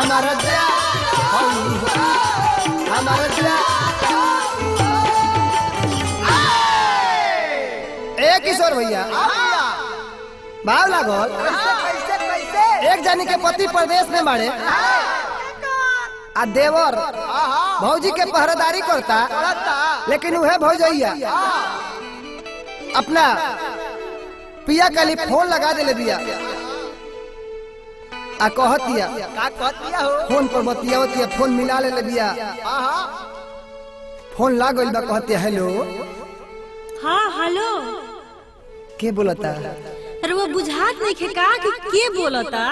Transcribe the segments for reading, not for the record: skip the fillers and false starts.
हमारा दिया हमारा दिया एक किशोर भैया भाव लागल एक जानी के पति प्रदेश में बाड़े आ देवर भौजी के पहरेदारी करता लेकिन वह भौजैया अपना पिया के लिए फोन लगा दे बिया आ कहतिया फोन पर बतियावतिया फोन मिला ले बिया फोन लागल बा कहतिया हेलो हाँ हेलो के बोलता अरे वो बुझात नहीं खे का कि के बोलता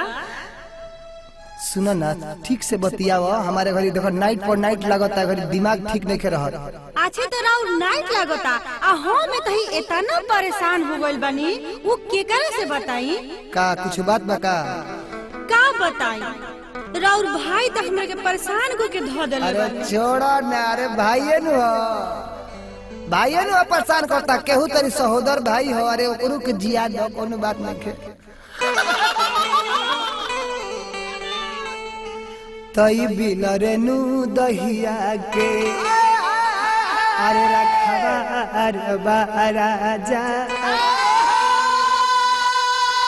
सुनो ना ठीक से बतियाव हमारे घरी देखो नाइट पर नाइट लगता घरी दिमाग ठीक नहीं के रहत अच्छे तो राउर नाइट लागता आ हम तही इतना परेशान हो गइल बानी वो केकरा से बताई का कुछ बात बा का बताई राउर भाई तो हमरा के परेशान को के धो देले अरे छोड़ो ना अरे भाईए नु परेशान करता केहू तरी सहोदर भाई हो अरे ओकरू के जिया दो कोनो बात नहीं के तई बिलरे नु दहिया के अरे रखवा राजा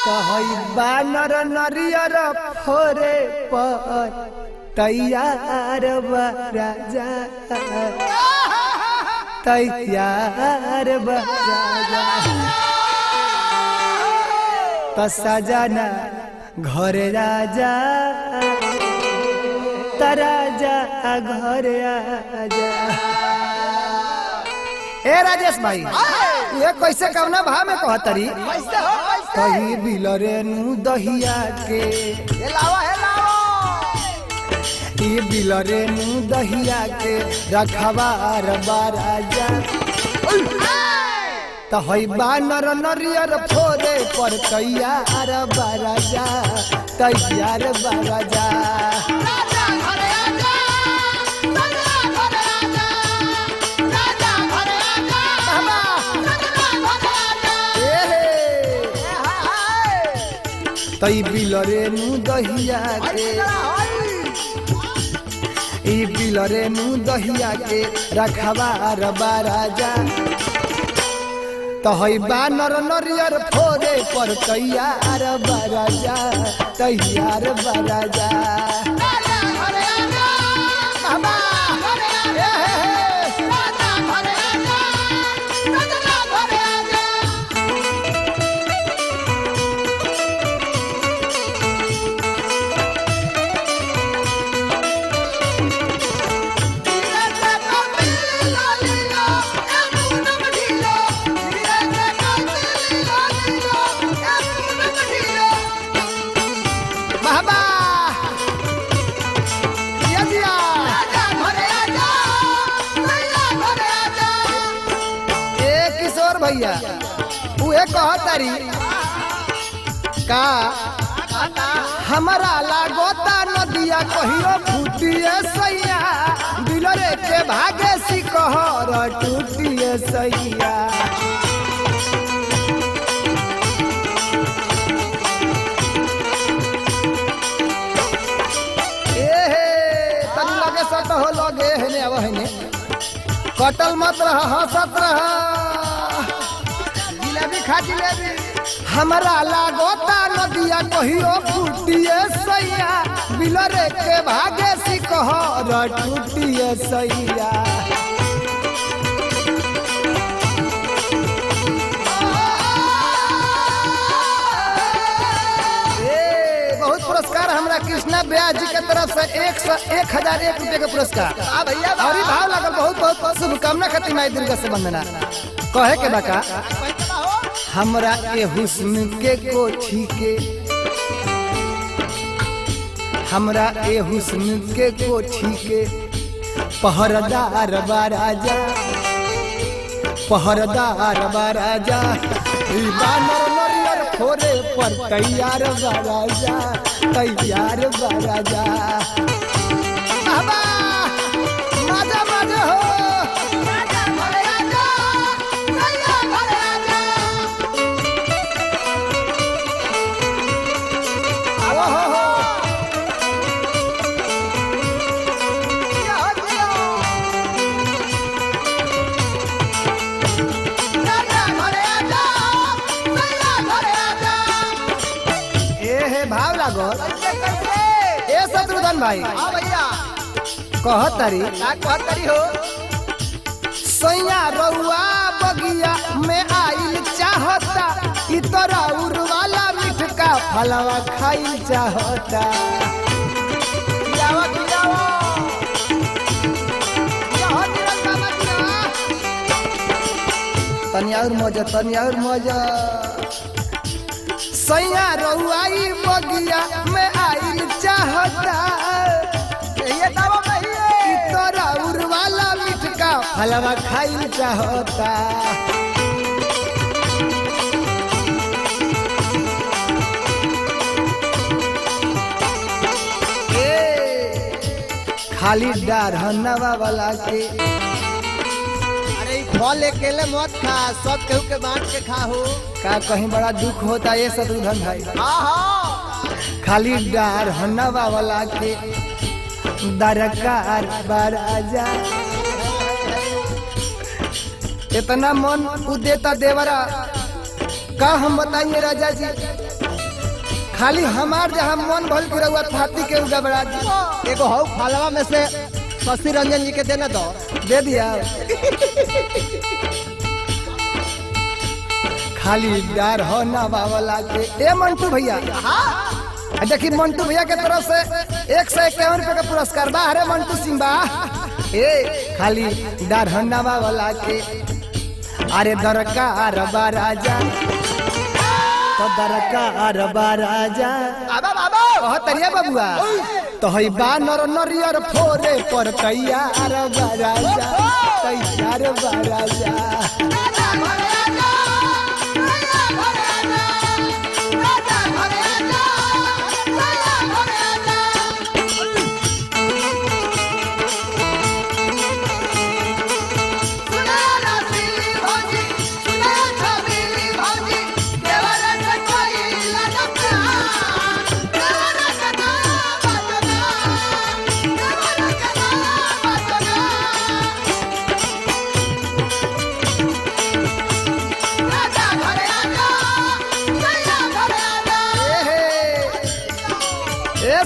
कहई बानर नरियर फोरे पर तैयार राजा तैयार राजा तो सजना घरे राजा तराजा घरे आजा ए राजेश भाई ये कैसे कवना भाव में कहतरी कही बिलरे नु दहिया के ई बिलरे नु दहिया के रखवार राजा तो हई बानर नरियर फोरे पर तैयार राजा तैयार राजा तई बिलरे नु दहिया के ई बिलरे नु दहिया के रखवार राजा तो हई बानर नरियर फोरे पर तैयार राजा तैयार राजा भैया उहे कहतारी का हमारा लागोता नदिया कहियो फूटिए सैया बिलरे के भागे सिकहर टूटिए सैया तनी लगे सट हो लगे हेने अब हेने कटल मत रह हंसत रह हमारा लागोता नदिया कहियो फूटिए सैया बिलरे के भागे सिकहर टूटिए सैया बहुत पुरस्कार हमरा कृष्णा ब्यास जी के तरफ से 1,001 रुपये के पुरस्कार भैया और भाव लगल बहुत बहुत शुभकामना खातिर माई दुर्गा से वंदना कहे के बाका हमरा के हुस्न के कोठी के हमरा ए हुस्न के कोठी के पहरदार राजा बानर नरियर फोरे पर तैयार राजा तैयार राजा मजा मजा हो भाव लागो कैसे कैसे ए शत्रुधन भाई हाँ भैया कहतरी क्या कहतरी हो सैया रउआ बगिया में आइल चाहता इ तोरा उरवाला मिठका फलवा खाइल चाहता खिलावा खिलावा यहाँ निरल बाबा खिलावा तनी और मजा सैया रउआ इ बगिया में आइल चाहता ये दावा भैया तोरा उरवाला मिठका फलवा खाइल चाहता खाली डार हन्नावा वाला के अरे ई फल अकेले मत खा सब केहू के बांट के खा हो का कहीं बड़ा दुख होता है शत्रुधन भाई हाँ हाँ खाली डार हन्नावा वाला के दरकार बराजा इतना मन उदेता देवरा का हम बताइए राजा जी खाली हमार जहाँ मन भल के रहुआ थाती के उगबड़ा जी एगो हौ फलवा में से शशि रंजन जी के देना दो दे दिया खाली डार हो ना वाला के ए मंटू भैया देखिए मंटू भैया के तरफ से 151 रुपए का पुरस्कार बा अरे मंटू सिंह बा ए खाली डार हन्नावा वाला के अरे दरकार बा राजा तो दरकार बा राजा बाबा बाबा कहतरिया बबुआ तो हई बा नर नरियर फोरे पर तैयार बा राजा तैयार बा राजा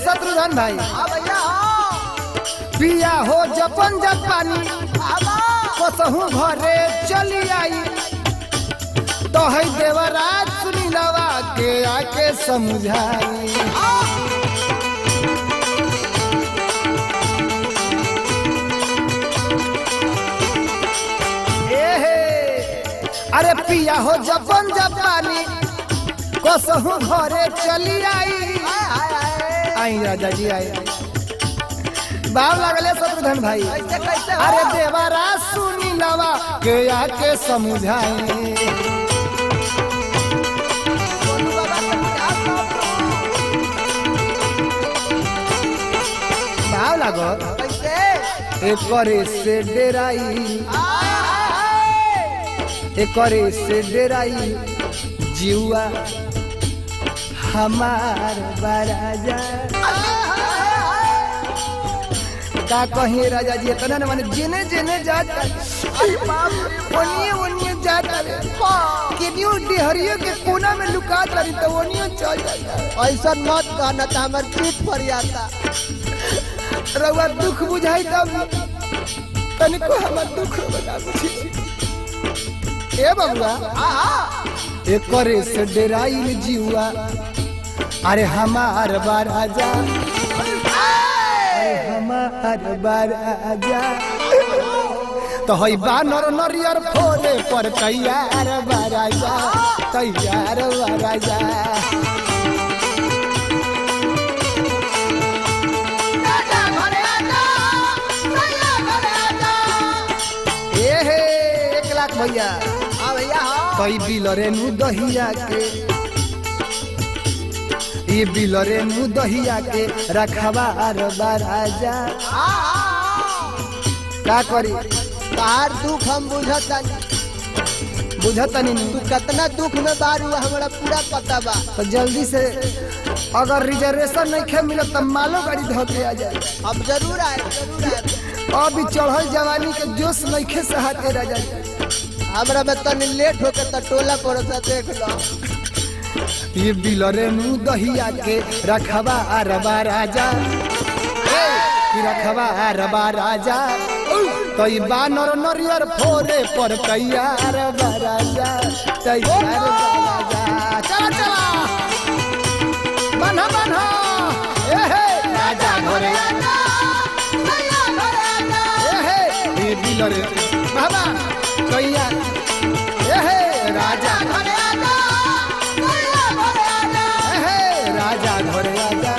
शत्रुधन भाई हाँ भैया पिया हो जपन जपानी कसहू घरे चली आई तो है देवराज सुनीलवा के आके समझाई अरे पिया हो जपन जपानी कसहू घरे चली आई आई राजा जी आई बाव लगले शत्रुधन भाई कैसे कैसे अरे देवरा सुनी नवा के आके समझाई बाव लगो कैसे एकरे से डेराई एकरे से डेराई जीवा हमार बराजा का कहीं राजा जी इतना न माने जेने जेने जाता ओनिए ओनिए जाता किनियो डिहरियो के कोना में लुका रही तो ओनियो चल जाता ऐसा मत कहना तो हमार पीठ पर आता रउआ दुख बुझाई तब तनिको हमर दुख बता ए बबुआ एकरे से डेराइल जीवा अरे हमार बराजा अरे हमार बराजा तो हई बानर नरियर फोरे पर तैयार बराजा तैयार बराजा ए हे 1 लाख भैया हाँ भैया कई बिलरे नु दहिया के ये बिलरे नु दहिया के रखवा राजा का करी तार दुख हम बुझतनी तू कितना दुख में बारू हमारा पूरा पता बा तो जल्दी से अगर रिजर्वेशन नहीं खे मिलत तो मालो गाड़ी धोके आ जाए हम जरूर आए अभी चढ़ल जवानी के जोश नहीं खे सहाते राजा हमरा में तनी लेट होके तो टोला पड़ोसा देख लो ये बिलरे नु दहिया के रखवा रबा राजा रखवा रबा राजा तो ई बानर नरियर फोरे पर तैयार बा राजा तैयार बा राजा चला चला बन्हा बन्हा ए हे राजा घरे आजा भैया घरे आजा ए हे ये बिलरे बाबा तैयार ए हे राजा घरे आजा भैया घरे आजा ए हे राजा घरे आजा